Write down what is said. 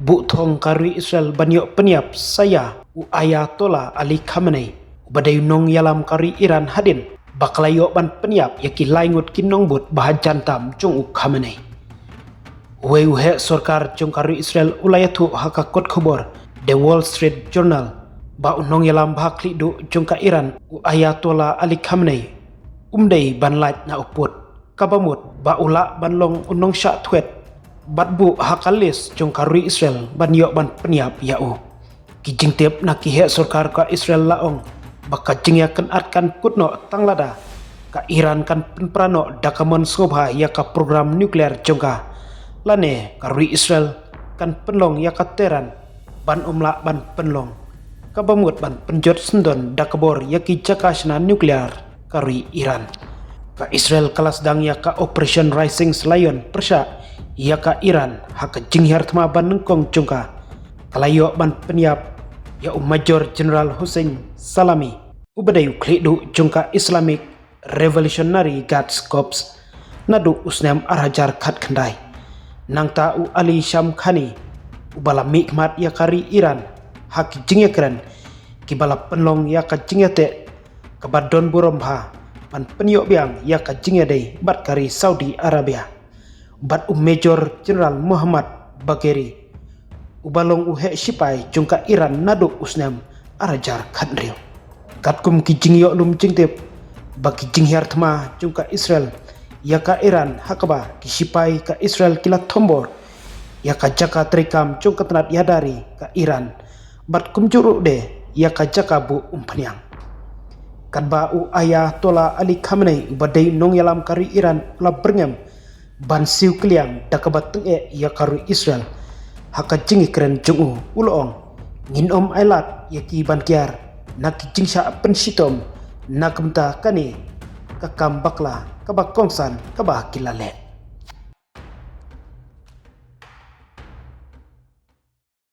Bu thong kari Israel banyo peniap saya u Ayatollah Ali Khamenei badai nong yalam kari Iran hadin baklayo ban peniap yaki laingut kinong but bahajan tam chung u Khamenei. Wei uhe sorkar chung kari Israel ulayatu hakakot khobor The Wall Street Journal ba nong yalam bahakli du chung ka Iran u Ayatollah Ali Khamenei umdei ban lait na uput kabamut ba ula ban long unong sya twet batbu hakalis chung kari Israel ban yo ban peniap yau kijing tiap na kihe sorkar ka Israel laong baka jingya kan atkan kutno tanglada ka Iran kan penprano dakamon sngobha ya ka program nuklear jongka lane kari Israel kan penlong ya ka Teheran ban umla ban penlong kabamut ban penjot sendon dakabor ya ki jakasna nuklear kari Iran ka Israel kalas dang ya ka Operation Rising Lion persya ia ka Iran haka jinghyar thma ban nengkong jongka kalayo ban peniap ya Major General Hussein Salami ubadayu klidu jongka Islamic Revolutionary Guards Corps nadu usnam arhajar khat khandai nangta u Ali Sham Khani ubala mikmat ya kari Iran haki jingya keren kibala penlong ya ka jingya te kabadon buromha ban penyok biang ya ka jingya dei bat kari Saudi Arabia bat Major General Muhammad Bagheri ubalong uhe sipai jungka Iran nadu usnam arajar khandriu katkum kijing yo lum jingtip baki jinghyar thma jungka Israel ya ka Iran hakaba kisipai ka Israel kilat thombor ya ka jaka trikam jungka tenat yadari ka Iran bat kumjuru de ya ka jaka bu umpanyang kadba u Ayatollah Ali Khamenei badai nong yalam kari Iran la berngam ban siu kliang dakabat tenge ya kari Israel haka jingi keren jungu uloong ngin ailat yaki ban kiar nak jingsha pensitom nakamta kani kakam bakla kabak kongsan kabak kilale.